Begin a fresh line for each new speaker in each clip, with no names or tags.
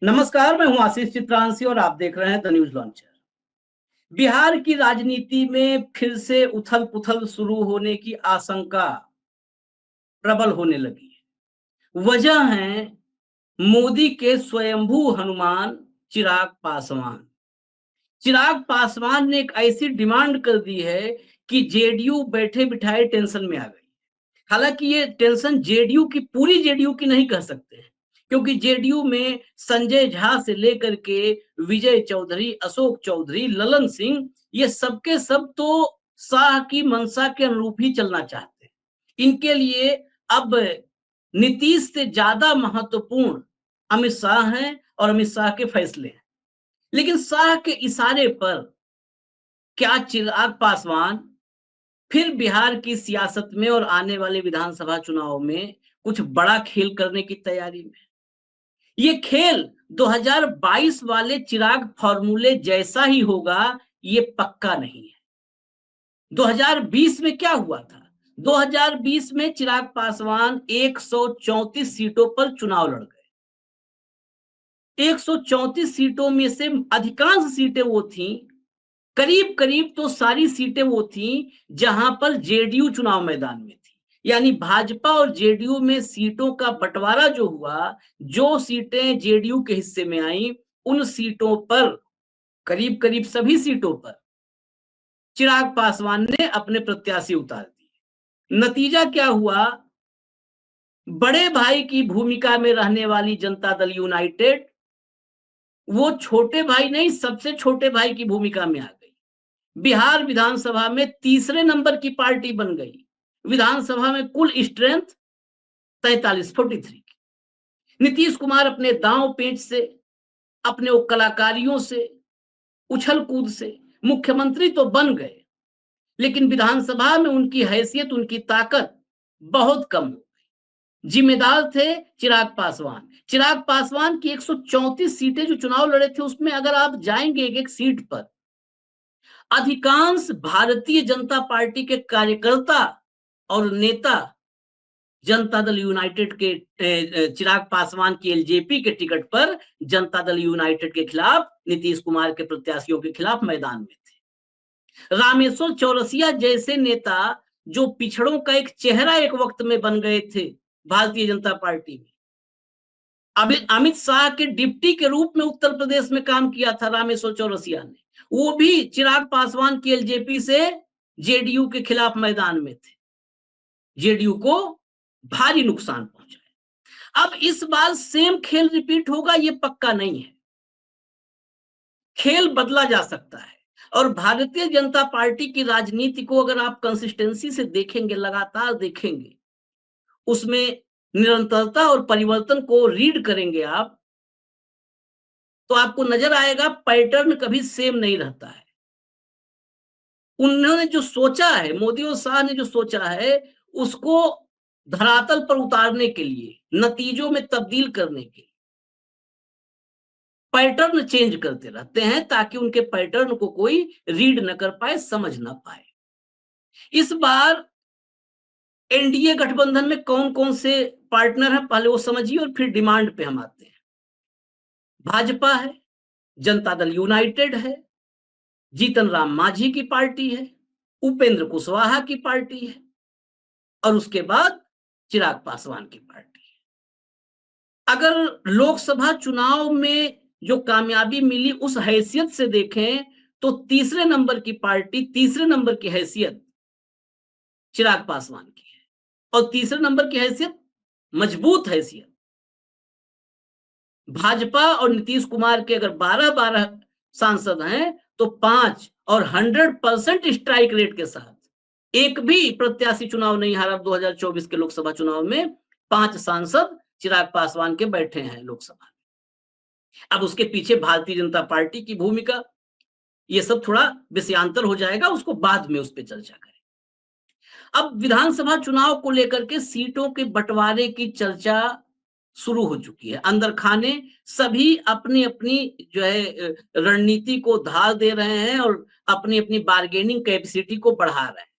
नमस्कार, मैं हूं आशीष चित्रांशी और आप देख रहे हैं द न्यूज लॉन्चर। बिहार की राजनीति में फिर से उथल-पुथल शुरू होने की आशंका प्रबल होने लगी है। वजह है मोदी के स्वयंभू हनुमान चिराग पासवान। चिराग पासवान ने एक ऐसी डिमांड कर दी है कि जेडीयू बैठे बिठाए टेंशन में आ गई। हालांकि ये टेंशन जेडीयू की पूरी जेडीयू की नहीं कह सकते हैं, क्योंकि जेडीयू में संजय झा से लेकर के विजय चौधरी, अशोक चौधरी, ललन सिंह, ये सबके सब तो शाह की मंशा के अनुरूप ही चलना चाहते हैं। इनके लिए अब नीतीश से ज्यादा महत्वपूर्ण अमित शाह हैं और अमित शाह के फैसले हैं। लेकिन शाह के इशारे पर क्या चिराग पासवान फिर बिहार की सियासत में और आने वाले विधानसभा चुनाव में कुछ बड़ा खेल करने की तैयारी में? ये खेल 2022 वाले चिराग फॉर्मूले जैसा ही होगा, ये पक्का नहीं है। 2020 में क्या हुआ था? 2020 में चिराग पासवान 134 सीटों पर चुनाव लड़ गए। 134 सीटों में से अधिकांश सीटें वो थी, करीब करीब तो सारी सीटें वो थी जहां पर जेडीयू चुनाव मैदान में थी। यानी भाजपा और जेडीयू में सीटों का बंटवारा जो हुआ, जो सीटें जेडीयू के हिस्से में आई, उन सीटों पर करीब करीब सभी सीटों पर चिराग पासवान ने अपने प्रत्याशी उतार दिए। नतीजा क्या हुआ? बड़े भाई की भूमिका में रहने वाली जनता दल यूनाइटेड वो छोटे भाई नहीं, सबसे छोटे भाई की भूमिका में आ गई। बिहार विधानसभा में तीसरे नंबर की पार्टी बन गई। विधानसभा में कुल स्ट्रेंथ 43-43 की। नीतीश कुमार अपने दांव पेच से, अपने कलाकारियों से, उछल कूद से मुख्यमंत्री तो बन गए, लेकिन विधानसभा में उनकी हैसियत, उनकी ताकत बहुत कम हो गई। जिम्मेदार थे चिराग पासवान। चिराग पासवान की 134 सीटें जो चुनाव लड़े थे, उसमें अगर आप जाएंगे एक एक सीट पर, अधिकांश भारतीय जनता पार्टी के कार्यकर्ता और नेता जनता दल यूनाइटेड के चिराग पासवान की एलजेपी के टिकट पर जनता दल यूनाइटेड के खिलाफ, नीतीश कुमार के प्रत्याशियों के खिलाफ मैदान में थे। रामेश्वर चौरसिया जैसे नेता, जो पिछड़ों का एक चेहरा एक वक्त में बन गए थे भारतीय जनता पार्टी में, अभी अमित शाह के डिप्टी के रूप में उत्तर प्रदेश में काम किया था रामेश्वर चौरसिया ने, वो भी चिराग पासवान की एलजेपी से जेडीयू के खिलाफ मैदान में थे। जेडीयू को भारी नुकसान पहुंचा है। अब इस बार सेम खेल रिपीट होगा, ये पक्का नहीं है। खेल बदला जा सकता है। और भारतीय जनता पार्टी की राजनीति को अगर आप कंसिस्टेंसी से देखेंगे, लगातार देखेंगे, उसमें निरंतरता और परिवर्तन को रीड करेंगे आप, तो आपको नजर आएगा पैटर्न कभी सेम नहीं रहता है। उन्होंने जो सोचा है, मोदी और शाह ने जो सोचा है, उसको धरातल पर उतारने के लिए, नतीजों में तब्दील करने के लिए पैटर्न चेंज करते रहते हैं, ताकि उनके पैटर्न को कोई रीड न कर पाए, समझ ना पाए। इस बार एनडीए गठबंधन में कौन कौन से पार्टनर हैं, पहले वो समझिए और फिर डिमांड पे हम आते हैं। भाजपा है, जनता दल यूनाइटेड है, जीतन राम मांझी की पार्टी है, उपेंद्र कुशवाहा की पार्टी है, और उसके बाद चिराग पासवान की पार्टी है। अगर लोकसभा चुनाव में जो कामयाबी मिली उस हैसियत से देखें, तो तीसरे नंबर की पार्टी, तीसरे नंबर की हैसियत चिराग पासवान की है, और तीसरे नंबर की हैसियत, मजबूत हैसियत, भाजपा और नीतीश कुमार के अगर 12-12 सांसद हैं, तो 5 और 100% स्ट्राइक रेट के साथ एक भी प्रत्याशी चुनाव नहीं हारा 2024 के लोकसभा चुनाव में। 5 सांसद चिराग पासवान के बैठे हैं लोकसभा में। अब उसके पीछे भारतीय जनता पार्टी की भूमिका, ये सब थोड़ा विषयांतर हो जाएगा, उसको बाद में उस पर चर्चा करें। अब विधानसभा चुनाव को लेकर के सीटों के बंटवारे की चर्चा शुरू हो चुकी है। अंदर खाने सभी अपनी अपनी जो है रणनीति को धार दे रहे हैं और अपनी अपनी बार्गेनिंग कैपेसिटी को बढ़ा रहे हैं।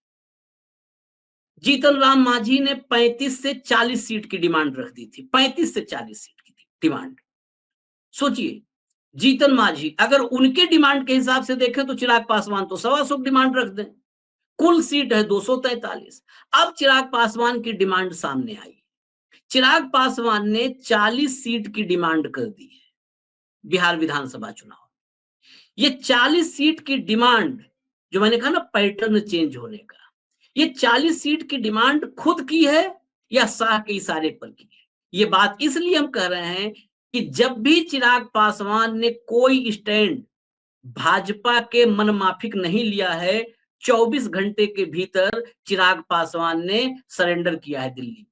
जीतन राम मांझी ने 35 से 40 सीट की डिमांड रख दी थी, 35 से 40 सीट की डिमांड। सोचिए, जीतन मांझी, अगर उनके डिमांड के हिसाब से देखें तो चिराग पासवान तो 125 डिमांड रख दें, कुल सीट है 243। अब चिराग पासवान की डिमांड सामने आई, चिराग पासवान ने 40 सीट की डिमांड कर दी है बिहार विधानसभा चुनाव। ये 40 सीट की डिमांड, जो मैंने कहा ना पैटर्न चेंज होने का, ये 40 सीट की डिमांड खुद की है या शाह के इशारे पर की है? ये बात इसलिए हम कह रहे हैं कि जब भी चिराग पासवान ने कोई स्टैंड भाजपा के मनमाफिक नहीं लिया है, 24 घंटे के भीतर चिराग पासवान ने सरेंडर किया है दिल्ली में,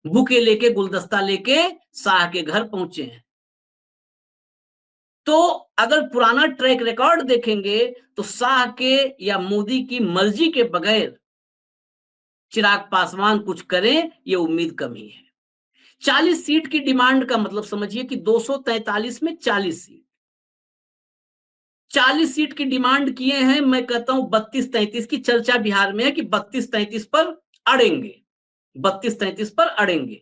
बुके लेके गुलदस्ता लेके शाह के घर पहुंचे हैं। तो अगर पुराना ट्रैक रिकॉर्ड देखेंगे तो शाह के या मोदी की मर्जी के बगैर चिराग पासवान कुछ करें ये उम्मीद कम ही है। 40 सीट की डिमांड का मतलब समझिए कि 243 में 40 सीट, 40 सीट की डिमांड किए हैं। मैं कहता हूं 32-33 की चर्चा बिहार में है कि 32-33 पर अड़ेंगे, 32-33 पर अड़ेंगे।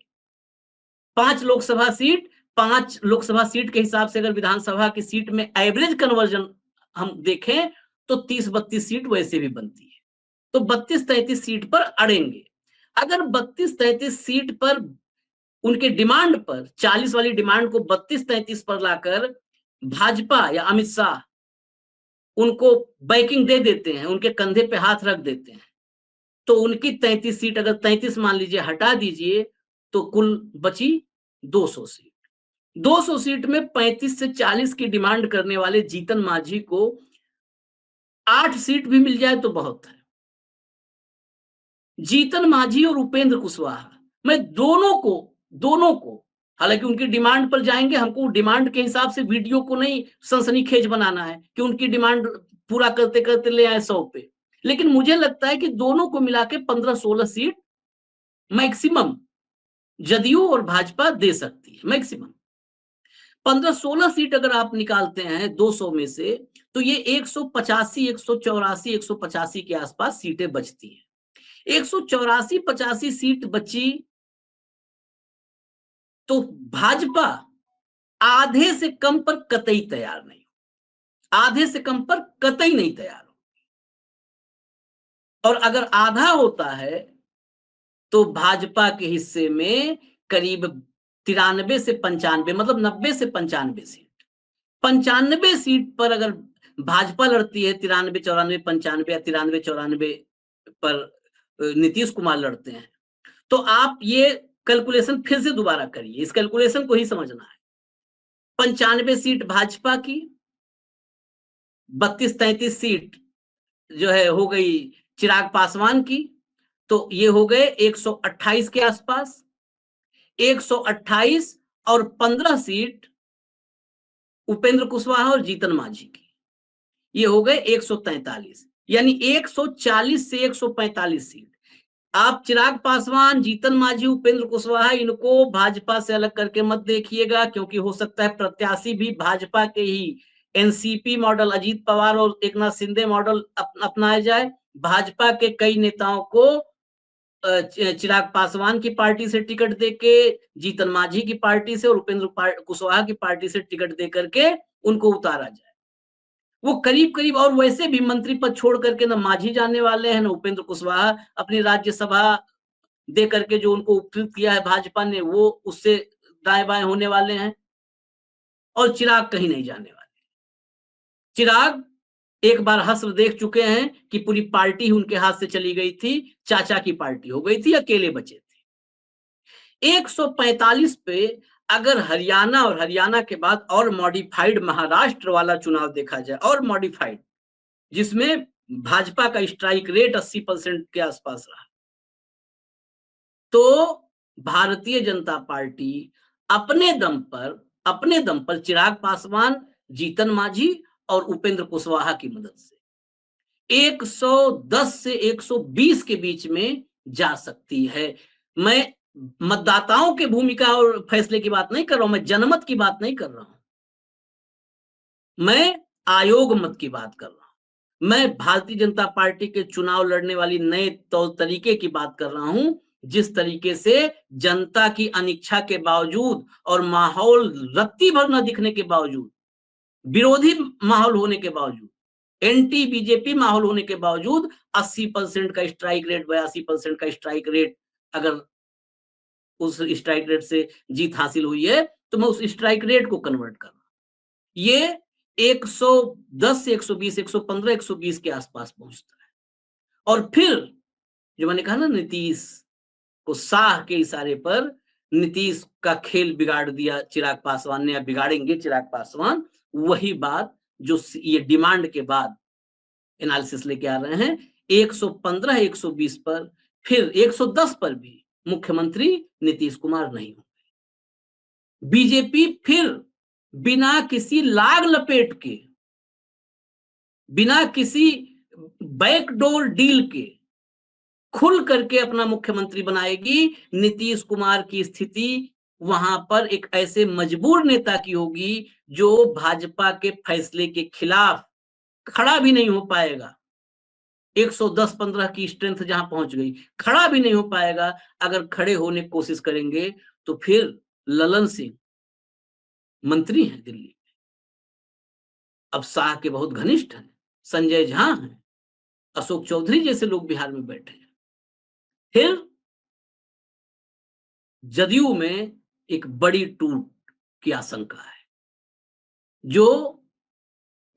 5 लोकसभा सीट के हिसाब से अगर विधानसभा की सीट में एवरेज कन्वर्जन हम देखें तो 30-32 सीट वैसे भी बनती है, तो 32-33 सीट पर अड़ेंगे। अगर 32-33 सीट पर उनके डिमांड पर, 40 वाली डिमांड को 32-33 पर लाकर भाजपा या अमित शाह उनको बैकिंग दे देते हैं, उनके कंधे पे हाथ रख देते हैं, तो उनकी 33 सीट, अगर 33 मान लीजिए हटा दीजिए, तो कुल बची 200 सीट। 200 सीट में 35 से 40 की डिमांड करने वाले जीतन मांझी को 8 सीट भी मिल जाए तो बहुत है। जीतन मांझी और उपेंद्र कुशवाहा, मैं दोनों को हालांकि उनकी डिमांड पर जाएंगे, हमको डिमांड के हिसाब से वीडियो को नहीं सनसनीखेज बनाना है कि उनकी डिमांड पूरा करते करते ले आए 100 पे, लेकिन मुझे लगता है कि दोनों को मिला के 15-16 सीट मैक्सिमम जदयू और भाजपा दे सकती है, मैक्सिमम 15-16 सीट अगर आप निकालते हैं 200 में से, तो ये 185, 184, 185 के आसपास सीटें बचती हैं। 184-85 सीट बची तो भाजपा आधे से कम पर कतई तैयार नहीं, आधे से कम पर कतई नहीं तैयार हो। और अगर आधा होता है तो भाजपा के हिस्से में करीब 93 से 95, मतलब 90 से 95 सीट, 95 सीट पर अगर भाजपा लड़ती है, 93-94-95 या 93-94 पर नीतीश कुमार लड़ते हैं, तो आप ये कैलकुलेशन फिर से दोबारा करिए, इस कैलकुलेशन को ही समझना है। 95 सीट भाजपा की, 32-33 सीट जो है हो गई चिराग पासवान की, तो ये हो गए 128 के आसपास। 128 और 15 सीट उपेंद्र कुशवाहा और जीतन मांझी की, ये हो गए 143, यानी 140 से 145 सीट। आप चिराग पासवान, जीतन मांझी, उपेंद्र कुशवाहा, इनको भाजपा से अलग करके मत देखिएगा, क्योंकि हो सकता है प्रत्याशी भी भाजपा के ही एनसीपी मॉडल, अजीत पवार और एकनाथ शिंदे मॉडल अपनाया जाए। भाजपा के कई नेताओं को चिराग पासवान की पार्टी से टिकट देके, जीतन मांझी की पार्टी से और उपेंद्र कुशवाहा की पार्टी से टिकट दे करके उनको उतारा जाए। वो करीब करीब, और वैसे भी मंत्री पद छोड़ करके ना मांझी जाने वाले हैं, ना उपेंद्र कुशवाहा अपनी राज्यसभा दे करके जो उनको उपकृत किया है भाजपा ने, वो उससे दाएं बाएं होने वाले हैं, और चिराग कहीं नहीं जाने वाले। चिराग एक बार हस्र देख चुके हैं कि पूरी पार्टी उनके हाथ से चली गई थी, चाचा की पार्टी हो गई थी, अकेले बचे थे। 145 पे अगर हरियाणा और हरियाणा के बाद और मॉडिफाइड महाराष्ट्र वाला चुनाव देखा जाए, और मॉडिफाइड, जिसमें भाजपा का स्ट्राइक रेट 80% के आसपास रहा, तो भारतीय जनता पार्टी अपने दम पर चिराग पासवान, जीतन मांझी और उपेंद्र कुशवाहा की मदद से 110 से 120 के बीच में जा सकती है। मैं मतदाताओं के भूमिका और फैसले की बात नहीं कर रहा हूं, मैं जनमत की बात नहीं कर रहा हूं, मैं आयोग मत की बात कर रहा हूं, मैं भारतीय जनता पार्टी के चुनाव लड़ने वाली नए तौर तरीके की बात कर रहा हूं जिस तरीके से जनता की अनिच्छा के बावजूद और माहौल रत्ती भर न दिखने के बावजूद, विरोधी माहौल होने के बावजूद, एंटी बीजेपी माहौल होने के बावजूद 80% का स्ट्राइक रेट, 82% का स्ट्राइक रेट, अगर उस स्ट्राइक रेट से जीत हासिल हुई है तो मैं उस स्ट्राइक रेट को कन्वर्ट कर रहा हूं। ये 110 से 120, 115, 120 के आसपास पहुंचता है। और फिर जो मैंने कहा ना, नीतीश को शाह के इशारे पर नीतीश का खेल बिगाड़ दिया चिराग पासवान ने, या बिगाड़ेंगे चिराग पासवान, वही बात जो ये डिमांड के बाद एनालिसिस लेके आ रहे हैं। 115, 120 पर, फिर 110 पर भी मुख्यमंत्री नीतीश कुमार नहीं होंगे। बीजेपी फिर बिना किसी लाग लपेट के, बिना किसी बैकडोर डील के खुल करके अपना मुख्यमंत्री बनाएगी। नीतीश कुमार की स्थिति वहां पर एक ऐसे मजबूर नेता की होगी जो भाजपा के फैसले के खिलाफ खड़ा भी नहीं हो पाएगा। 110-15 की स्ट्रेंथ जहां पहुंच गई, खड़ा भी नहीं हो पाएगा। अगर खड़े होने की कोशिश करेंगे तो फिर ललन सिंह मंत्री हैं दिल्ली में, अब शाह के बहुत घनिष्ठ हैं, संजय झा हैं, अशोक चौधरी जैसे लोग बिहार में बैठे हैं। फिर जदयू में एक बड़ी टूट की आशंका है, जो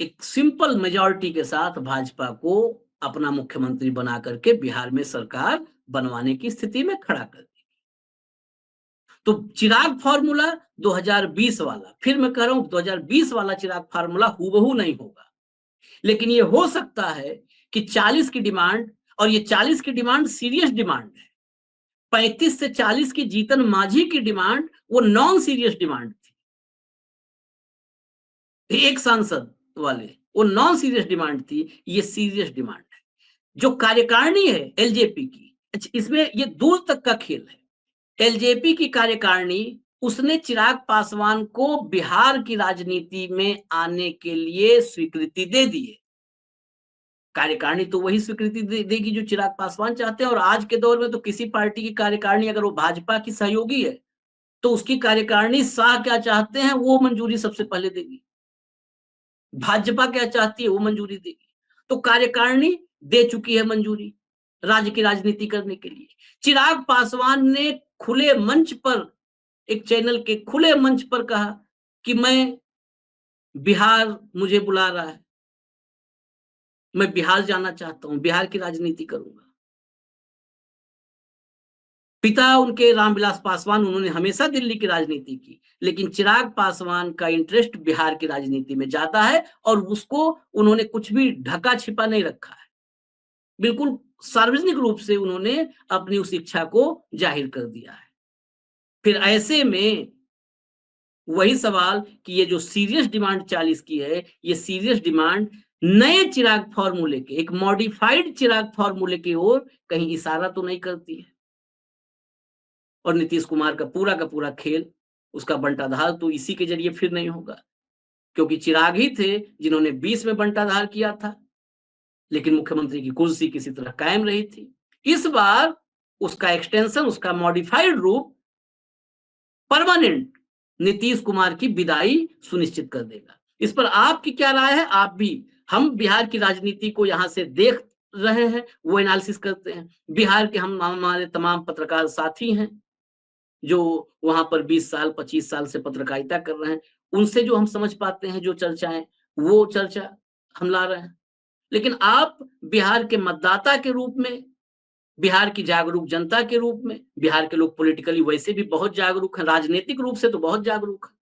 एक सिंपल मेजॉरिटी के साथ भाजपा को अपना मुख्यमंत्री बना करके बिहार में सरकार बनवाने की स्थिति में खड़ा कर देगी। तो चिराग फार्मूला 2020 वाला, फिर मैं कह रहा हूं 2020 वाला चिराग फार्मूला हूबहू नहीं होगा, लेकिन ये हो सकता है कि 40 की डिमांड, और ये 40 की डिमांड सीरियस डिमांड है। 35 से 40 की जीतन मांझी की डिमांड वो नॉन सीरियस डिमांड थी, एक सांसद वाले, वो नॉन सीरियस डिमांड थी, ये सीरियस डिमांड है। जो कार्यकारिणी है एलजेपी की, इसमें ये दूर तक का खेल है। एलजेपी की कार्यकारिणी, उसने चिराग पासवान को बिहार की राजनीति में आने के लिए स्वीकृति दे दी है। कार्यकारिणी तो वही स्वीकृति देगी जो चिराग पासवान चाहते हैं। और आज के दौर में तो किसी पार्टी की कार्यकारिणी अगर वो भाजपा की सहयोगी है तो उसकी कार्यकारिणी शाह क्या चाहते हैं वो मंजूरी सबसे पहले देगी, भाजपा क्या चाहती है वो मंजूरी देगी। तो कार्यकारिणी दे चुकी है मंजूरी राज्य की राजनीति करने के लिए। चिराग पासवान ने खुले मंच पर, एक चैनल के खुले मंच पर कहा कि मैं, बिहार मुझे बुला रहा है, मैं बिहार जाना चाहता हूं, बिहार की राजनीति करूंगा। पिता उनके रामविलास पासवान, उन्होंने हमेशा दिल्ली की राजनीति की, लेकिन चिराग पासवान का इंटरेस्ट बिहार की राजनीति में ज्यादा है, और उसको उन्होंने कुछ भी ढका छिपा नहीं रखा है। बिल्कुल सार्वजनिक रूप से उन्होंने अपनी उस इच्छा को जाहिर कर दिया है। फिर ऐसे में वही सवाल कि ये जो सीरियस डिमांड 40 की है, ये सीरियस डिमांड नए चिराग फॉर्मूले के, एक मॉडिफाइड चिराग फॉर्मूले की ओर कहीं इशारा तो नहीं करती है। और नीतीश कुमार का पूरा खेल, उसका बंटाधार तो इसी के जरिए फिर नहीं होगा, क्योंकि चिराग ही थे जिन्होंने 20 में बंटाधार किया था, लेकिन मुख्यमंत्री की कुर्सी किसी तरह कायम रही थी। इस बार उसका एक्सटेंशन, उसका मॉडिफाइड रूप परमानेंट नीतीश कुमार की विदाई सुनिश्चित कर देगा। इस पर आपकी क्या राय है? आप भी, हम बिहार की राजनीति को यहां से देख रहे हैं, वो एनालिसिस करते हैं। बिहार के हम, हमारे तमाम पत्रकार साथी हैं जो वहां पर 20 साल 25 साल से पत्रकारिता कर रहे हैं, उनसे जो हम समझ पाते हैं, जो चर्चाएं, वो चर्चा हम ला रहे हैं। लेकिन आप बिहार के मतदाता के रूप में, बिहार की जागरूक जनता के रूप में, बिहार के लोग पॉलिटिकली वैसे भी बहुत जागरूक हैं, राजनीतिक रूप से तो बहुत जागरूक हैं।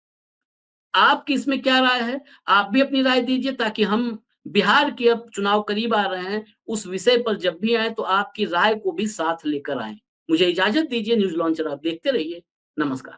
आपकी इसमें क्या राय है? आप भी अपनी राय दीजिए, ताकि हम बिहार के, अब चुनाव करीब आ रहे हैं, उस विषय पर जब भी आए तो आपकी राय को भी साथ लेकर आए। मुझे इजाजत दीजिए, न्यूज लॉन्चर आप देखते रहिए। नमस्कार।